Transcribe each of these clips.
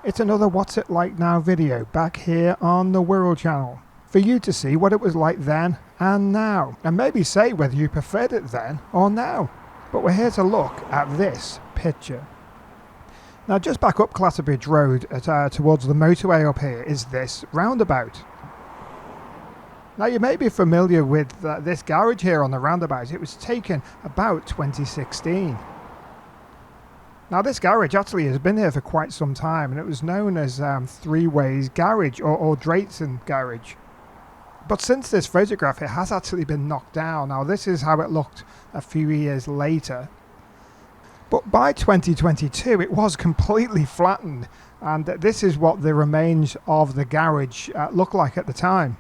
It's another What's It Like Now video back here on the Wirral channel for you to see what it was like then and now, and maybe say whether you preferred it then or now. But we're here to look at this picture. Now just back up Clatterbridge Road towards the motorway up here is this roundabout. Now you may be familiar with this garage here on the roundabout. It was taken about 2016. Now this garage actually has been here for quite some time, and it was known as Three Ways Garage or Drayton Garage. But since this photograph it has actually been knocked down. Now this is how it looked a few years later. But by 2022 it was completely flattened, and this is what the remains of the garage looked like at the time.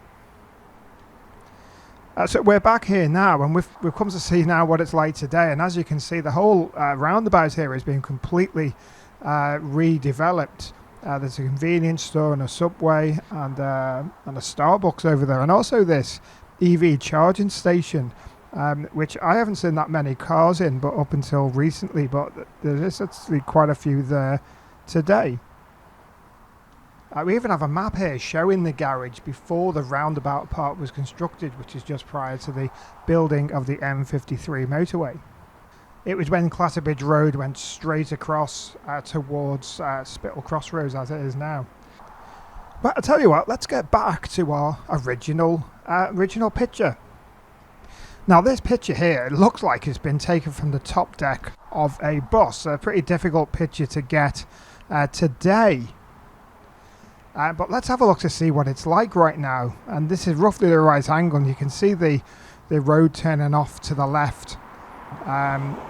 So we're back here now, and we've come to see now what it's like today. And as you can see, the whole roundabout here has been completely redeveloped. There's a convenience store and a Subway and a Starbucks over there, and also this EV charging station, which I haven't seen that many cars in, but up until recently. But there's actually quite a few there today. We even have a map here showing the garage before the roundabout part was constructed, which is just prior to the building of the M53 motorway. It was when Clatterbridge Road went straight across towards Spittal Crossroads as it is now. But I'll tell you what, let's get back to our original picture. Now this picture here, it looks like it's been taken from the top deck of a bus. A pretty difficult picture to get today. But let's have a look to see what it's like right now. And this is roughly the right angle, and you can see the road turning off to the left.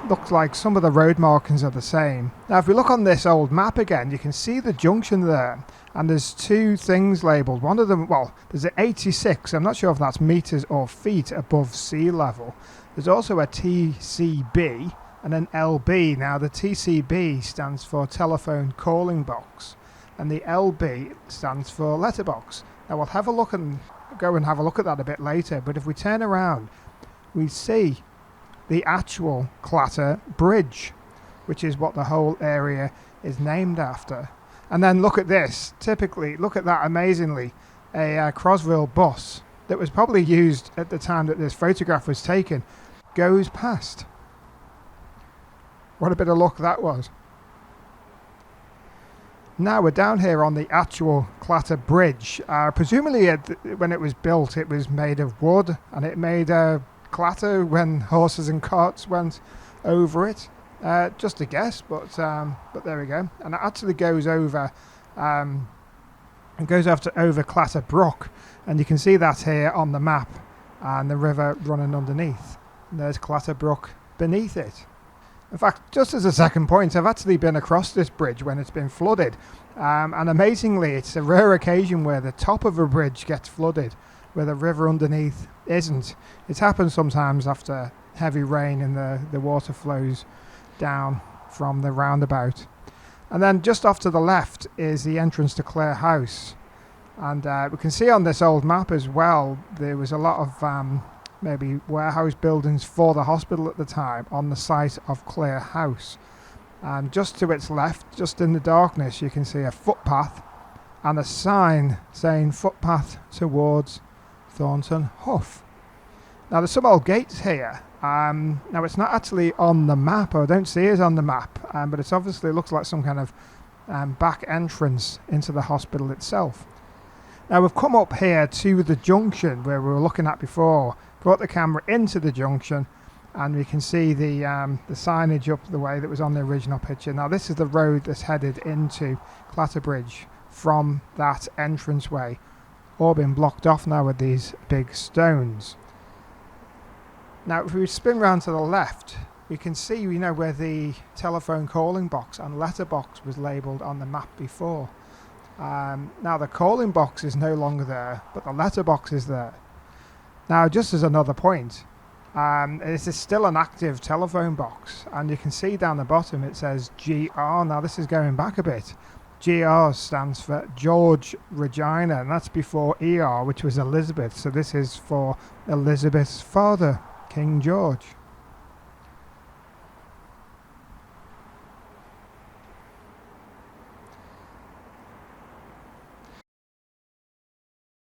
Looks like some of the road markings are the same. Now if we look on this old map again, you can see the junction there, and there's two things labelled. One of them, well, there's an 86, I'm not sure if that's meters or feet above sea level. There's also a TCB and an LB. Now the TCB stands for telephone calling box, and the LB stands for letterbox. Now we'll have a look and go and have a look at that a bit later, but if we turn around we see the actual Clatter Bridge, which is what the whole area is named after. And then look at this, typically, look at that, amazingly, a Crossville bus that was probably used at the time that this photograph was taken goes past. What a bit of luck that was. Now we're down here on the actual Clatter Bridge. Presumably when it was built it was made of wood, and it made a clatter when horses and carts went over it. Just a guess, but there we go. And it actually goes over over Clatter Brook, and you can see that here on the map, and the river running underneath. And there's Clatter Brook beneath it. In fact, just as a second point, I've actually been across this bridge when it's been flooded, and amazingly it's a rare occasion where the top of a bridge gets flooded, where the river underneath isn't. It happens sometimes after heavy rain and the water flows down from the roundabout. And then just off to the left is the entrance to Clare House, and we can see on this old map as well there was a lot of maybe warehouse buildings for the hospital at the time on the site of Clare House. And just to its left, just in the darkness, you can see a footpath and a sign saying footpath towards Thornton Hough. Now there's some old gates here. Now it's not actually on the map, or I don't see it on the map, but it's obviously looks like some kind of back entrance into the hospital itself. Now we've come up here to the junction where we were looking at before, brought the camera into the junction, and we can see the signage up the way that was on the original picture. Now this is the road that's headed into Clatterbridge from that entranceway, all been blocked off now with these big stones. Now if we spin round to the left, we can see, you know, where the telephone calling box and letterbox was labelled on the map before. Now the calling box is no longer there, but the letterbox is there. Now just as another point, this is still an active telephone box, and you can see down the bottom it says GR. Now this is going back a bit. GR stands for George Regina, and that's before ER, which was Elizabeth. So this is for Elizabeth's father, King George.